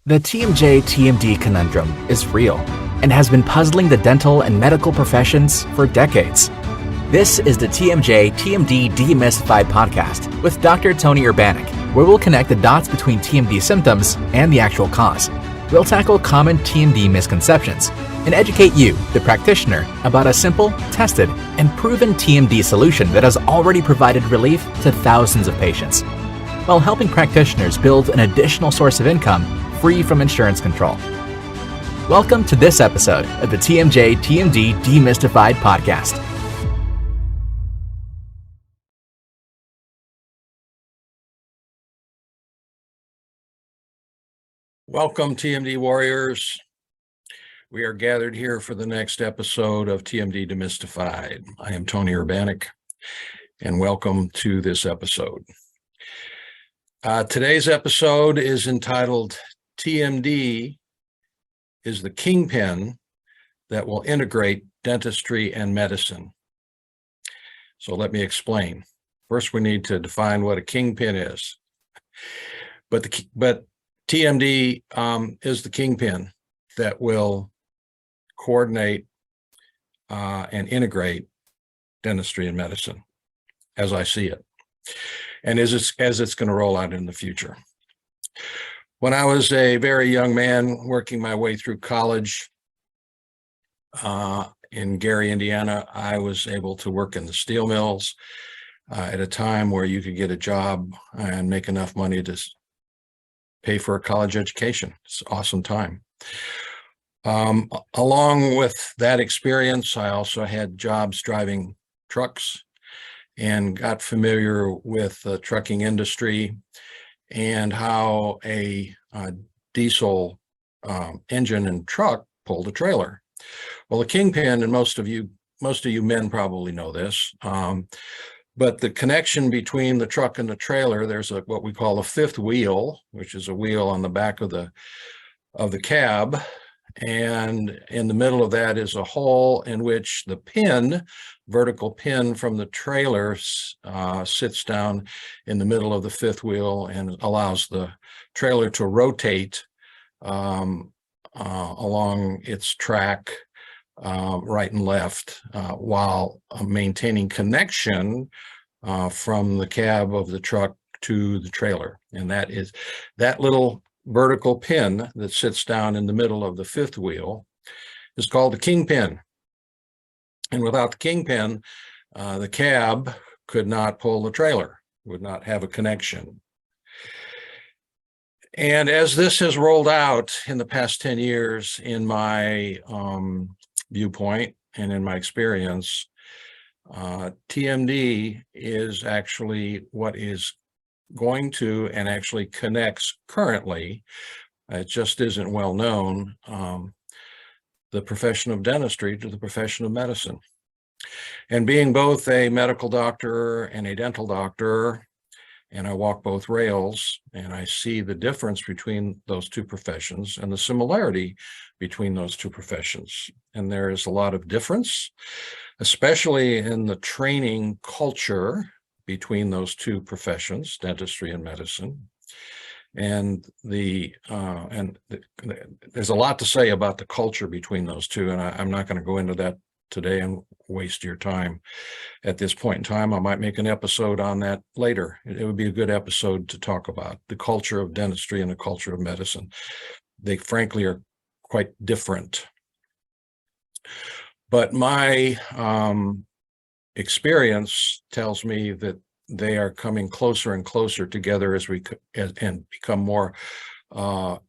The TMJ-TMD conundrum is real and has been puzzling the dental and medical professions for decades. This is the TMJ-TMD Demystified podcast with Dr. Tony Urbanic, where we'll connect the dots between TMD symptoms and the actual cause. We'll tackle common TMD misconceptions and educate you, the practitioner, about a simple, tested, and proven TMD solution that has already provided relief to thousands of patients, while helping practitioners build an additional source of income free from insurance control. Welcome to this episode of the TMJ-TMD Demystified podcast. Welcome, TMD warriors. We are gathered here for the next episode of TMD Demystified. I am Tony Urbanic, and welcome to this episode. Today's episode is entitled TMD is the kingpin that will integrate dentistry and medicine. So let me explain. First, we need to define what a kingpin is. But TMD is the kingpin that will coordinate and integrate dentistry and medicine, as I see it, and as it's going to roll out in the future. When I was a very young man working my way through college in Gary, Indiana, I was able to work in the steel mills at a time where you could get a job and make enough money to pay for a college education. It's an awesome time. Along with that experience, I also had jobs driving trucks and got familiar with the trucking industry and how a diesel engine and truck pulled a trailer. Well, the kingpin, and most of you men probably know this, but the connection between the truck and the trailer, there's what we call a fifth wheel, which is a wheel on the back of the cab, and in the middle of that is a hole in which the vertical pin from the trailer sits down in the middle of the fifth wheel and allows the trailer to rotate along its track right and left while maintaining connection from the cab of the truck to the trailer. And that is that little vertical pin that sits down in the middle of the fifth wheel is called the kingpin. And without the kingpin, the cab could not pull the trailer, would not have a connection. And as this has rolled out in the past 10 years, in my viewpoint and in my experience, TMD is actually what is going to and actually connects currently, it just isn't well known, the profession of dentistry to the profession of medicine. And being both a medical doctor and a dental doctor, and I walk both rails, and I see the difference between those two professions and the similarity between those two professions. And there is a lot of difference, especially in the training culture between those two professions, dentistry and medicine. And there's a lot to say about the culture between those two, and I'm not going to go into that today and waste your time at this point in time. I might make an episode on that later. It would be a good episode to talk about the culture of dentistry and the culture of medicine. They frankly are quite different. But my experience tells me that they are coming closer and closer together as and become more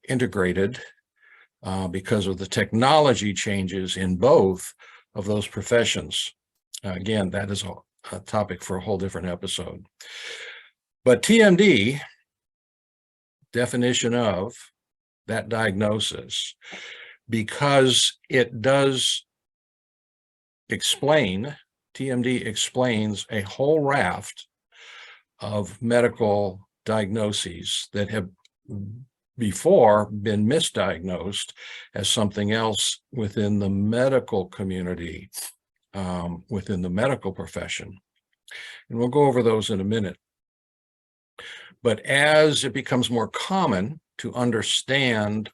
integrated because of the technology changes in both of those professions. Again, that is a topic for a whole different episode. But TMD, definition of that diagnosis, because it does explain, TMD explains a whole raft of medical diagnoses that have before been misdiagnosed as something else within the medical community, within the medical profession. And we'll go over those in a minute. But as it becomes more common to understand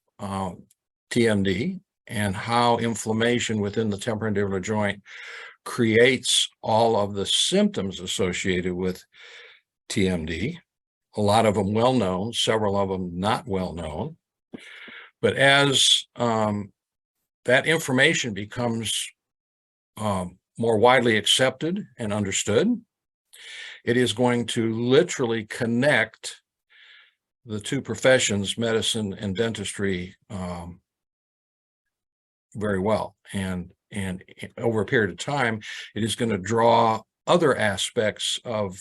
TMD and how inflammation within the temporomandibular joint creates all of the symptoms associated with TMD. A lot of them well known, several of them not well known. But as that information becomes more widely accepted and understood, it is going to literally connect the two professions, medicine and dentistry, very well. And over a period of time, it is going to draw other aspects of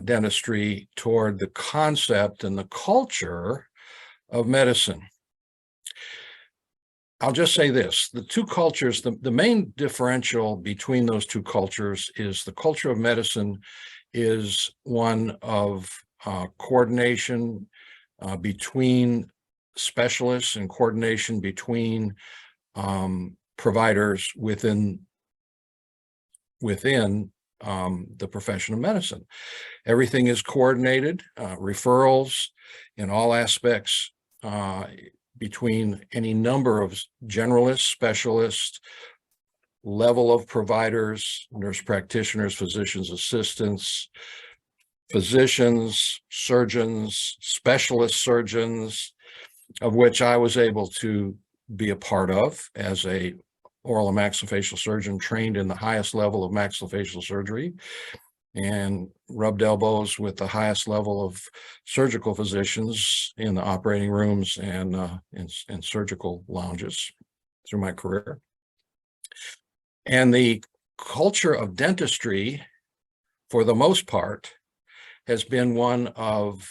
dentistry toward the concept and the culture of medicine. I'll just say this, the two cultures, the main differential between those two cultures is the culture of medicine is one of coordination between specialists and coordination between providers within the profession of medicine. Everything is coordinated, referrals in all aspects between any number of generalists, specialists, level of providers, nurse practitioners, physicians assistants, physicians, surgeons, specialist surgeons, of which I was able to be a part of as a oral and maxillofacial surgeon trained in the highest level of maxillofacial surgery, and rubbed elbows with the highest level of surgical physicians in the operating rooms and in surgical lounges through my career. And the culture of dentistry, for the most part, has been one of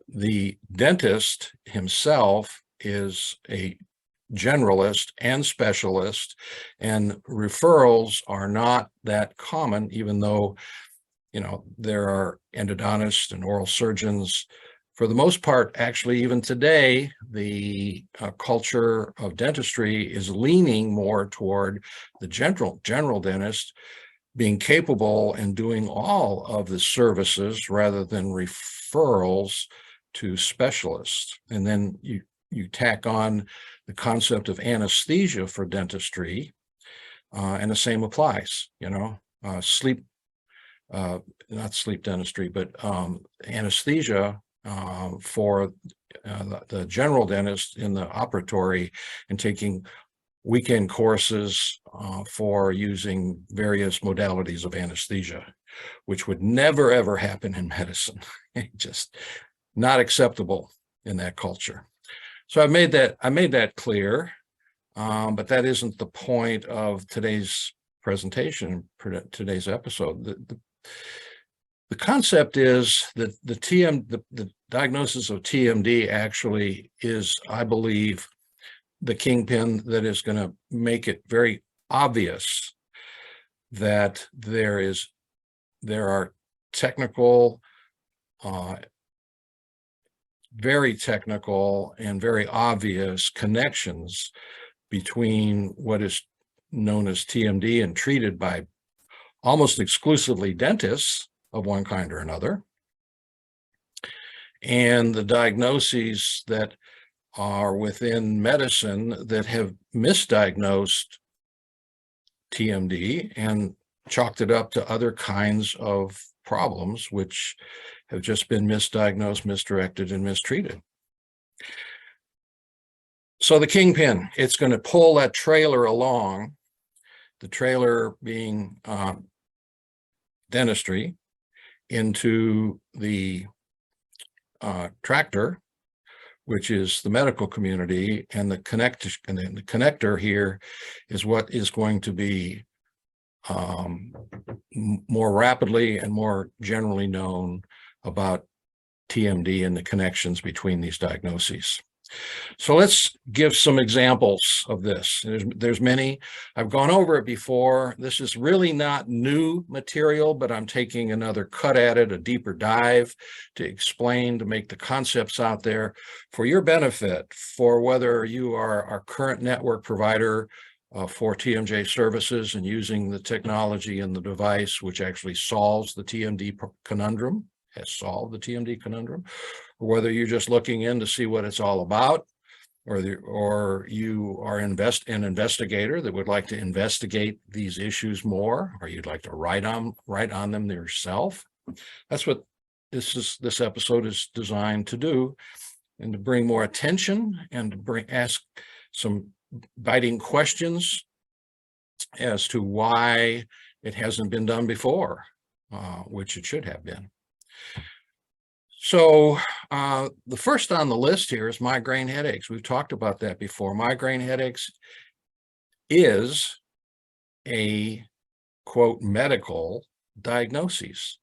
the dentist himself is a generalist and specialist, and referrals are not that common, even though, there are endodontists and oral surgeons. For the most part, actually, even today, the culture of dentistry is leaning more toward the general dentist being capable and doing all of the services rather than referrals to specialists. And then you tack on the concept of anesthesia for dentistry, and the same applies, not sleep dentistry, but anesthesia for the general dentist in the operatory, and taking weekend courses for using various modalities of anesthesia, which would never, ever happen in medicine. Just not acceptable in that culture. So I made that clear, but that isn't the point of today's presentation, today's episode. The concept is that the diagnosis of TMD actually is, I believe, the kingpin that is going to make it very obvious that there are technical, very technical and very obvious connections between what is known as TMD and treated by almost exclusively dentists of one kind or another, and the diagnoses that are within medicine that have misdiagnosed TMD and chalked it up to other kinds of problems, which have just been misdiagnosed, misdirected, and mistreated. So the kingpin, it's going to pull that trailer along, the trailer being dentistry, into the tractor, which is the medical community, and the connector here is what is going to be more rapidly and more generally known about TMD and the connections between these diagnoses. So let's give some examples of this. There's many. I've gone over it before. This is really not new material, but I'm taking another cut at it, a deeper dive to explain, to make the concepts out there for your benefit, for whether you are our current network provider for TMJ services and using the technology and the device which actually solves the TMD conundrum, has solved the TMD conundrum, or whether you're just looking in to see what it's all about, or you are an investigator that would like to investigate these issues more, or you'd like to write on them yourself. That's what this episode is designed to do, and to bring more attention and to ask some biting questions as to why it hasn't been done before, which it should have been. So the first on the list here is migraine headaches. We've talked about that before. Migraine headaches is a, quote, medical diagnosis.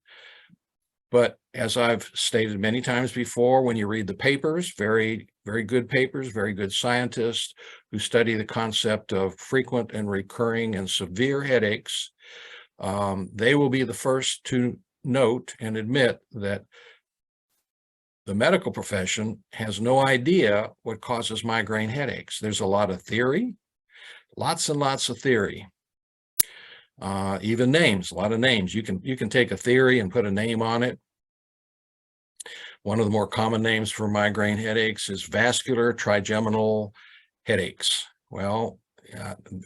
But as I've stated many times before, when you read the papers, very, very good papers, very good scientists who study the concept of frequent and recurring and severe headaches, they will be the first to note and admit that the medical profession has no idea what causes migraine headaches. There's a lot of theory, lots and lots of theory. Even names, a lot of names. You can take a theory and put a name on it. One of the more common names for migraine headaches is vascular trigeminal headaches. Well,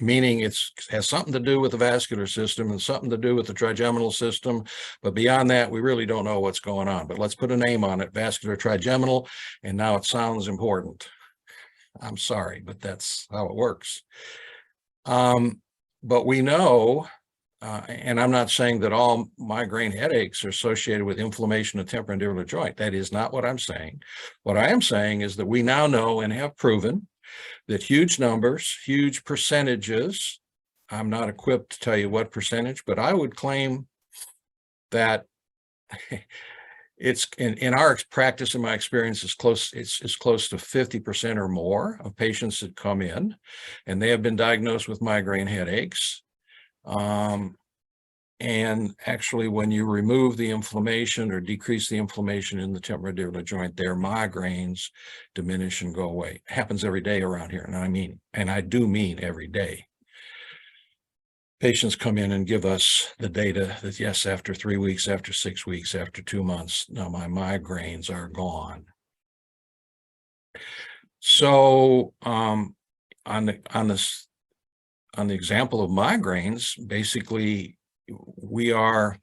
meaning it has something to do with the vascular system and something to do with the trigeminal system. But beyond that, we really don't know what's going on. But let's put a name on it, vascular trigeminal, and now it sounds important. I'm sorry, but that's how it works. But we know, and I'm not saying that all migraine headaches are associated with inflammation of temporomandibular joint. That is not what I'm saying. What I am saying is that we now know and have proven that huge numbers, huge percentages, I'm not equipped to tell you what percentage, but I would claim that it's in our practice, in my experience, it's close to 50% or more of patients that come in and they have been diagnosed with migraine headaches. And actually, when you remove the inflammation or decrease the inflammation in the temporomandibular joint, their migraines diminish and go away. It happens every day around here. And I do mean every day. Patients come in and give us the data that, yes, after 3 weeks, after 6 weeks, after 2 months, now my migraines are gone. So on the example of migraines, basically, we are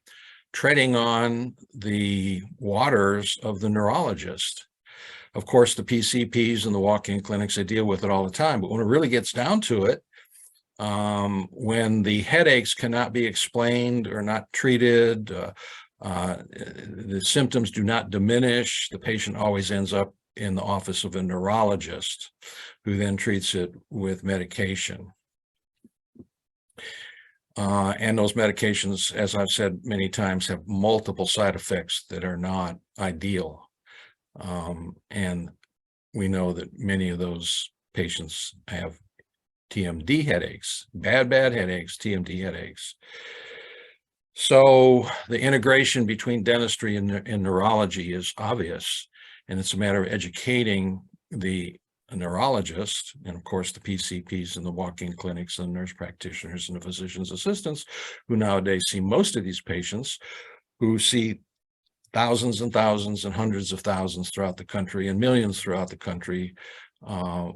treading on the waters of the neurologist. Of course, the PCPs and the walk-in clinics, they deal with it all the time. But when it really gets down to it, when the headaches cannot be explained or not treated, the symptoms do not diminish, the patient always ends up in the office of a neurologist who then treats it with medication. And those medications, as I've said many times, have multiple side effects that are not ideal. And we know that many of those patients have TMD headaches, bad headaches, TMD headaches. So the integration between dentistry and neurology is obvious, and it's a matter of educating the neurologist and, of course, the PCPs and the walk-in clinics and nurse practitioners and the physician's assistants who nowadays see most of these patients, who see thousands and thousands and hundreds of thousands throughout the country and millions throughout the country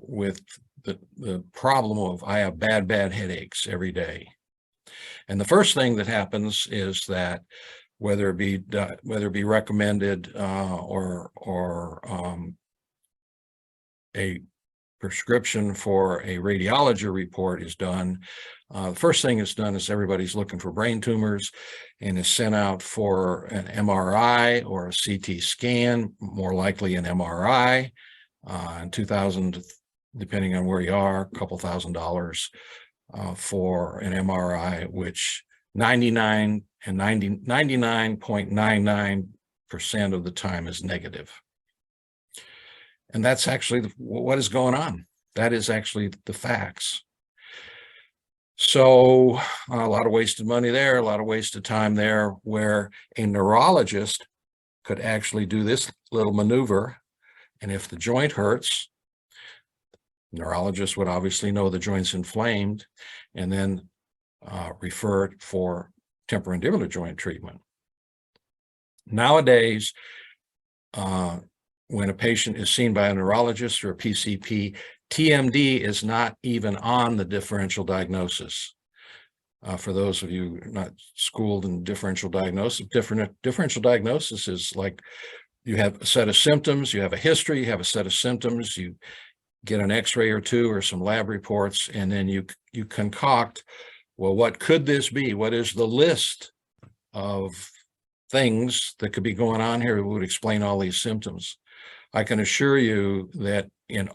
with the problem of, I have bad headaches every day. And the first thing that happens is that whether it be recommended or a prescription for a radiology report is done, the first thing that's done is everybody's looking for brain tumors and is sent out for an MRI or a CT scan, more likely an MRI, and $2,000, depending on where you are, a couple $1,000 for an MRI, which 99.99% of the time is negative. And that's actually what is going on. That is actually the facts. So a lot of wasted money there, a lot of wasted time there, where a neurologist could actually do this little maneuver. And if the joint hurts, neurologist would obviously know the joint's inflamed and then refer it for temporomandibular joint treatment. Nowadays, when a patient is seen by a neurologist or a PCP, TMD is not even on the differential diagnosis. For those of you not schooled in differential diagnosis, differential diagnosis is like you have a set of symptoms, you have a history, you have a set of symptoms, you get an x-ray or two or some lab reports, and then you concoct, well, what could this be? What is the list of things that could be going on here that would explain all these symptoms? I can assure you that in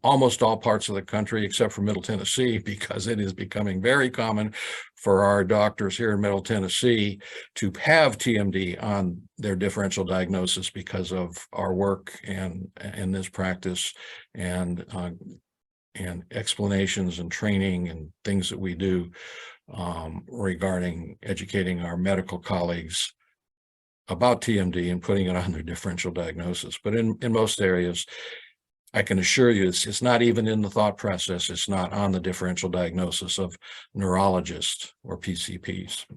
almost all parts of the country, except for Middle Tennessee, because it is becoming very common for our doctors here in Middle Tennessee to have TMD on their differential diagnosis because of our work and in this practice and explanations and training and things that we do regarding educating our medical colleagues about TMD and putting it on their differential diagnosis. But in most areas, I can assure you it's not even in the thought process. It's not on the differential diagnosis of neurologists or PCPs.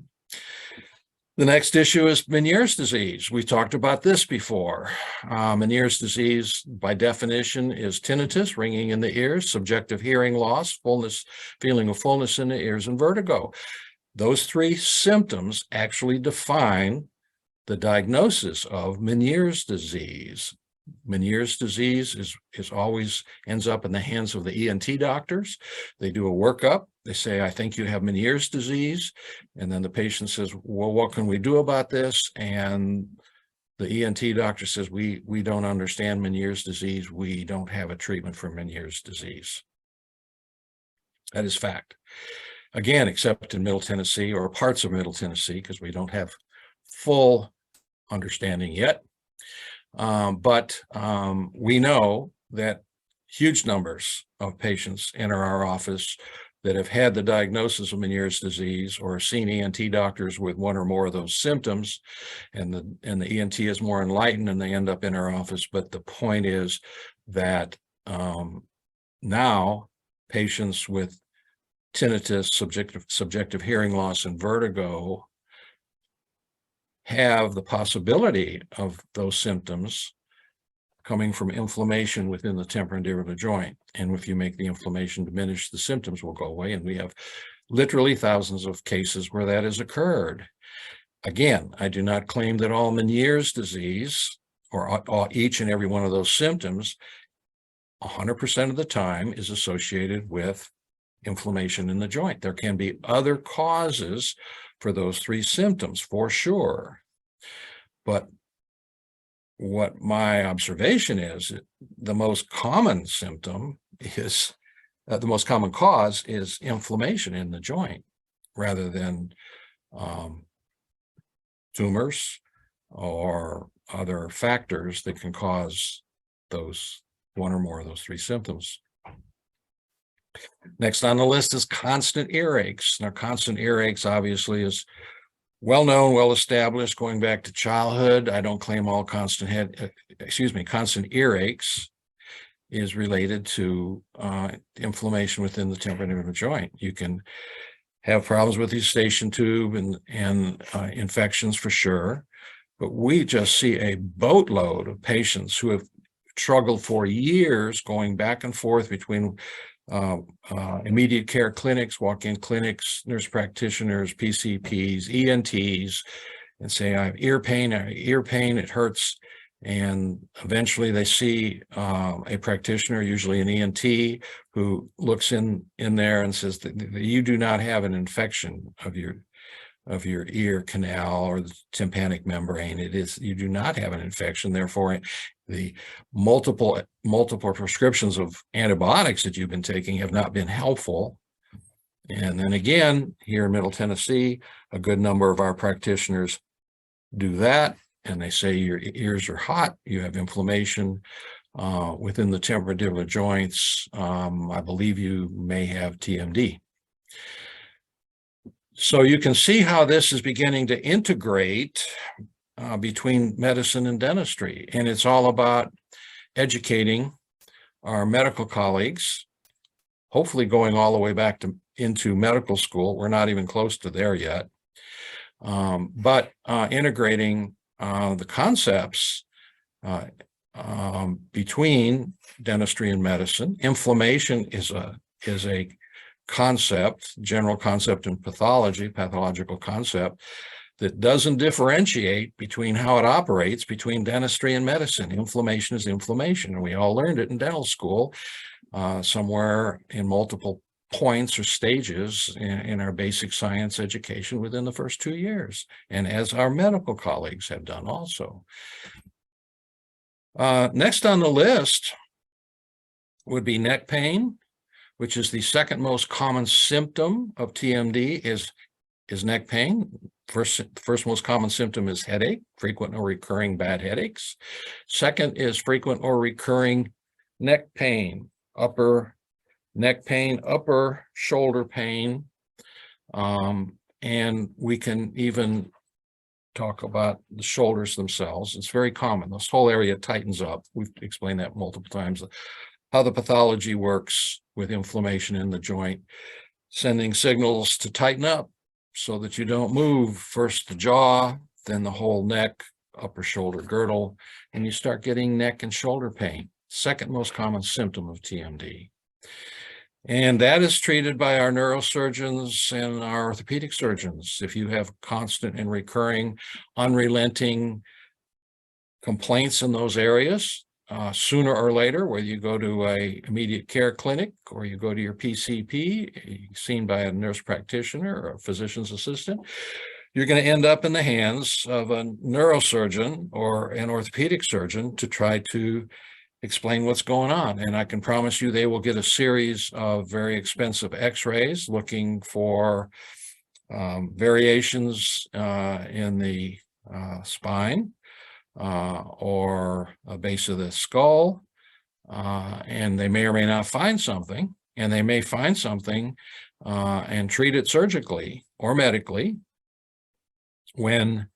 The next issue is Meniere's disease. We talked about this before. Meniere's disease, by definition, is tinnitus, ringing in the ears, subjective hearing loss, fullness, feeling of fullness in the ears, and vertigo. Those three symptoms actually define the diagnosis of Meniere's disease. Meniere's disease is always ends up in the hands of the ENT doctors. They do a workup. They say, I think you have Meniere's disease. And then the patient says, well, what can we do about this? And the ENT doctor says, we don't understand Meniere's disease. We don't have a treatment for Meniere's disease. That is fact. Again, except in Middle Tennessee or parts of Middle Tennessee, because we don't have full understanding yet. But we know that huge numbers of patients enter our office that have had the diagnosis of Meniere's disease or seen ENT doctors with one or more of those symptoms, and the ENT is more enlightened and they end up in our office. But the point is that now patients with tinnitus, subjective hearing loss, and vertigo have the possibility of those symptoms coming from inflammation within the temporomandibular joint. And if you make the inflammation diminish, the symptoms will go away. And we have literally thousands of cases where that has occurred. Again, I do not claim that all Meniere's disease or each and every one of those symptoms 100% of the time is associated with inflammation in the joint. There can be other causes for those three symptoms, for sure. But what my observation is, the most common symptom is, the most common cause is inflammation in the joint, rather than tumors or other factors that can cause those one or more of those three symptoms. Next on the list is constant earaches. Now, constant earaches obviously is well known, well established, going back to childhood. I don't claim all constant earaches is related to inflammation within the temporomandibular joint. You can have problems with the eustachian tube and infections for sure, but we just see a boatload of patients who have struggled for years going back and forth between immediate care clinics, walk-in clinics, nurse practitioners, PCPs, ENTs, and say, I have ear pain, it hurts. And eventually they see a practitioner, usually an ENT, who looks in there and says that you do not have an infection of your ear canal or the tympanic membrane. You do not have an infection. Therefore, the multiple prescriptions of antibiotics that you've been taking have not been helpful. And then again, here in Middle Tennessee, a good number of our practitioners do that, and they say your ears are hot, you have inflammation within the temporomandibular joints. I believe you may have TMD. So you can see how this is beginning to integrate between medicine and dentistry. And it's all about educating our medical colleagues, hopefully going all the way back into medical school. We're not even close to there yet. But integrating the concepts between dentistry and medicine. Inflammation is a concept, general concept in pathology, pathological concept, that doesn't differentiate between how it operates between dentistry and medicine. Inflammation is inflammation, and we all learned it in dental school, somewhere in multiple points or stages in our basic science education within the first 2 years, and as our medical colleagues have done also. Next on the list would be neck pain, which is the second most common symptom of TMD is neck pain. First most common symptom is headache, frequent or recurring bad headaches. Second is frequent or recurring neck pain, upper neck pain, upper shoulder pain. And we can even talk about the shoulders themselves. It's very common. This whole area tightens up. We've explained that multiple times, how the pathology works with inflammation in the joint, sending signals to tighten up so that you don't move. First the jaw, then the whole neck, upper shoulder girdle, and you start getting neck and shoulder pain. Second most common symptom of TMD. And that is treated by our neurosurgeons and our orthopedic surgeons. If you have constant and recurring, unrelenting complaints in those areas, sooner or later, whether you go to a immediate care clinic or you go to your PCP, seen by a nurse practitioner or a physician's assistant, you're going to end up in the hands of a neurosurgeon or an orthopedic surgeon to try to explain what's going on. And I can promise you they will get a series of very expensive x-rays looking for variations in the spine or a base of the skull, and they may or may not find something, and they may find something and treat it surgically or medically when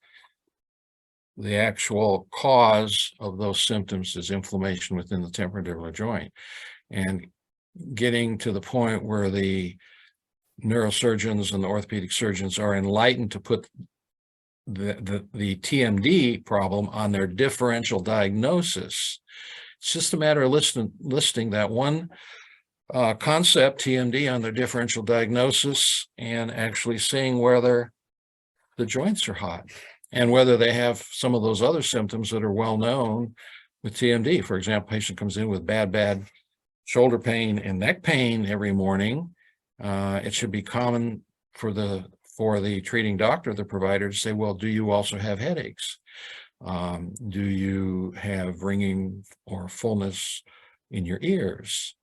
the actual cause of those symptoms is inflammation within the temporomandibular joint. And getting to the point where the neurosurgeons and the orthopedic surgeons are enlightened to put the TMD problem on their differential diagnosis. It's just a matter of listing that one concept, TMD, on their differential diagnosis and actually seeing whether the joints are hot and whether they have some of those other symptoms that are well known with TMD. For example, patient comes in with bad shoulder pain and neck pain every morning. It should be common for the treating doctor, the provider, to say, well, do you also have headaches? Do you have ringing or fullness in your ears?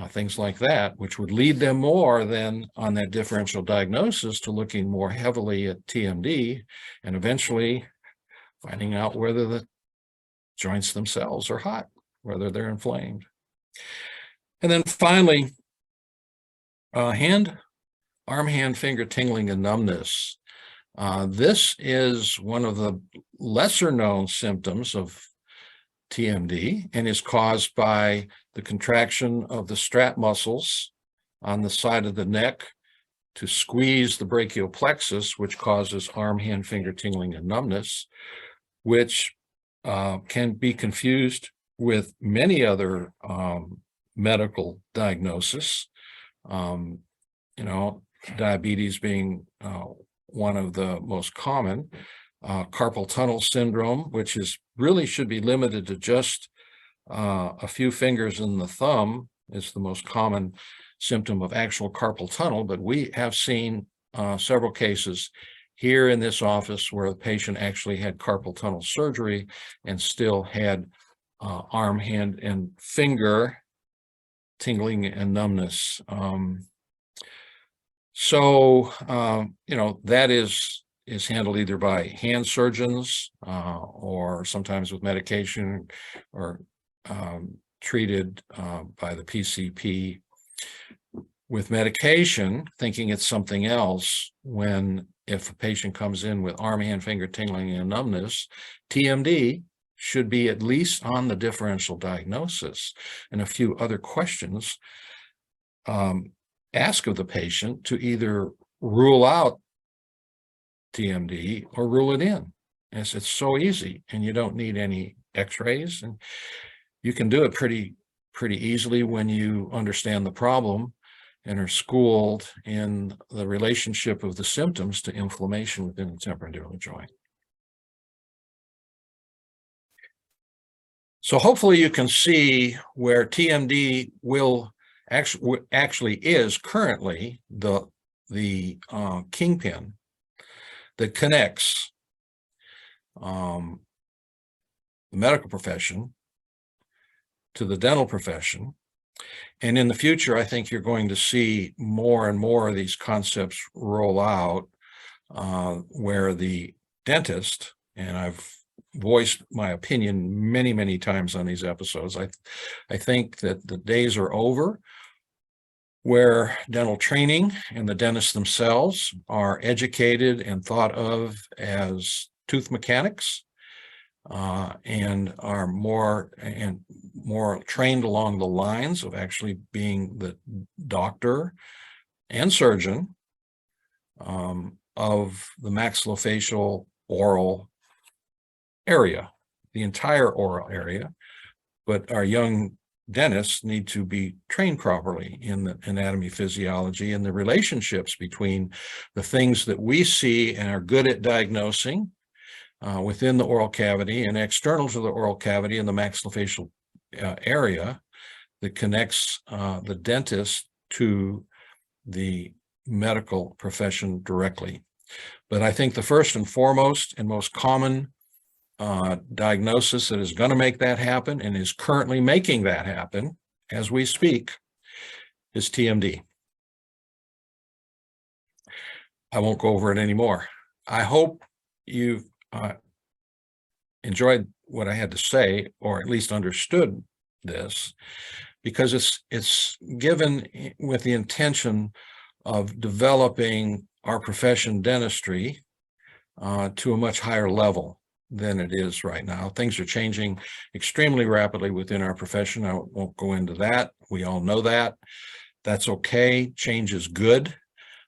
Things like that, which would lead them more than on that differential diagnosis to looking more heavily at TMD and eventually finding out whether the joints themselves are hot, whether they're inflamed. And then finally, arm, hand, finger tingling and numbness. This is one of the lesser known symptoms of TMD and is caused by the contraction of the strap muscles on the side of the neck to squeeze the brachial plexus, which causes arm, hand, finger tingling and numbness, which can be confused with many other medical diagnoses. Diabetes being one of the most common, carpal tunnel syndrome, which really should be limited to just a few fingers in the thumb, is the most common symptom of actual carpal tunnel. But we have seen several cases here in this office where the patient actually had carpal tunnel surgery and still had arm, hand, and finger tingling and numbness. That is handled either by hand surgeons or sometimes with medication or treated by the PCP with medication, thinking it's something else, when if a patient comes in with arm, hand, finger tingling and numbness, TMD should be at least on the differential diagnosis and a few other questions ask of the patient to either rule out TMD or rule it in. It's so easy, and you don't need any x-rays, and you can do it pretty easily when you understand the problem and are schooled in the relationship of the symptoms to inflammation within the temporomandibular joint. So hopefully you can see where TMD will actually is currently the kingpin that connects the medical profession to the dental profession. And in the future, I think you're going to see more and more of these concepts roll out where the dentist, and I've voiced my opinion many, many times on these episodes, I think that the days are over where dental training and the dentists themselves are educated and thought of as tooth mechanics, and are more trained along the lines of actually being the doctor and surgeon of the maxillofacial oral area, the entire oral area. But our young dentists need to be trained properly in the anatomy, physiology, and the relationships between the things that we see and are good at diagnosing within the oral cavity and external to the oral cavity in the maxillofacial area that connects the dentist to the medical profession directly. But I think the first and foremost and most common diagnosis that is going to make that happen and is currently making that happen as we speak is TMD. I won't go over it anymore. I hope you've enjoyed what I had to say, or at least understood this, because it's given with the intention of developing our profession, dentistry, to a much higher level than it is right now. Things are changing extremely rapidly within our profession. I won't go into that. We all know that. That's okay. Change is good.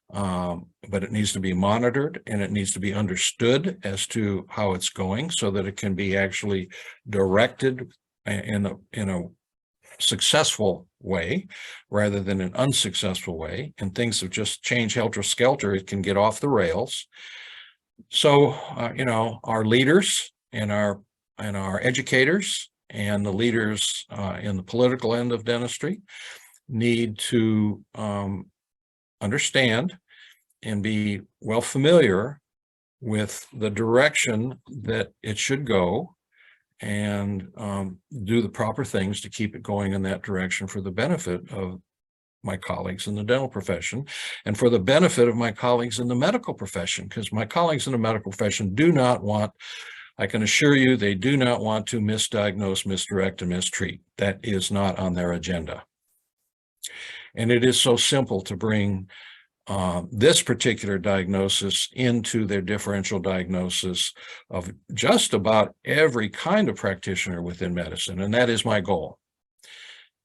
But it needs to be monitored and it needs to be understood as to how it's going so that it can be actually directed in a successful way rather than an unsuccessful way. And things have just changed helter-skelter. It can get off the rails. So, our leaders and our educators and the leaders in the political end of dentistry need to understand and be well familiar with the direction that it should go and do the proper things to keep it going in that direction for the benefit of my colleagues in the dental profession and for the benefit of my colleagues in the medical profession, because my colleagues in the medical profession do not want, I can assure you, they do not want to misdiagnose, misdirect, and mistreat. That is not on their agenda. And it is so simple to bring this particular diagnosis into their differential diagnosis of just about every kind of practitioner within medicine. And that is my goal.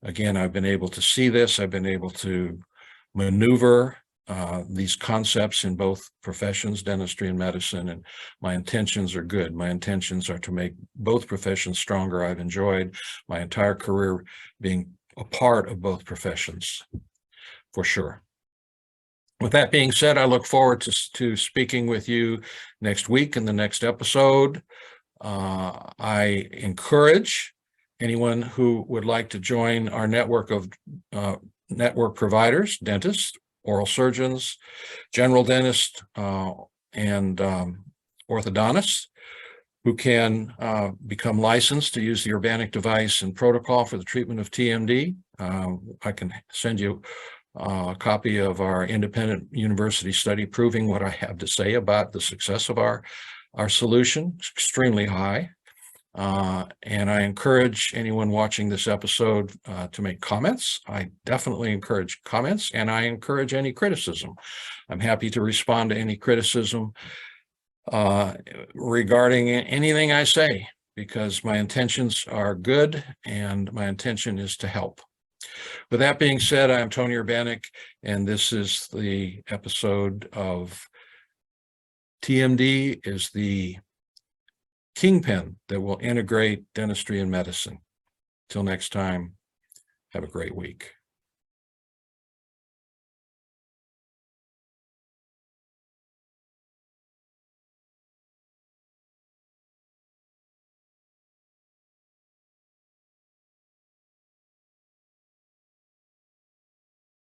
Again, I've been able to see this. I've been able to maneuver these concepts in both professions, dentistry and medicine, and my intentions are good. My intentions are to make both professions stronger. I've enjoyed my entire career being a part of both professions, for sure. With that being said, I look forward to speaking with you next week in the next episode. I encourage anyone who would like to join our network of network providers, dentists, oral surgeons, general dentists, and orthodontists who can become licensed to use the Urbanic device and protocol for the treatment of TMD. I can send you a copy of our independent university study proving what I have to say about the success of our solution. It's extremely high. And I encourage anyone watching this episode to make comments. I definitely encourage comments, and I encourage any criticism. I'm happy to respond to any criticism regarding anything I say, because my intentions are good and my intention is to help. With that being said, I'm Tony Urbanic, and this is the episode of TMD is the kingpin that will integrate dentistry and medicine. Till next time, have a great week.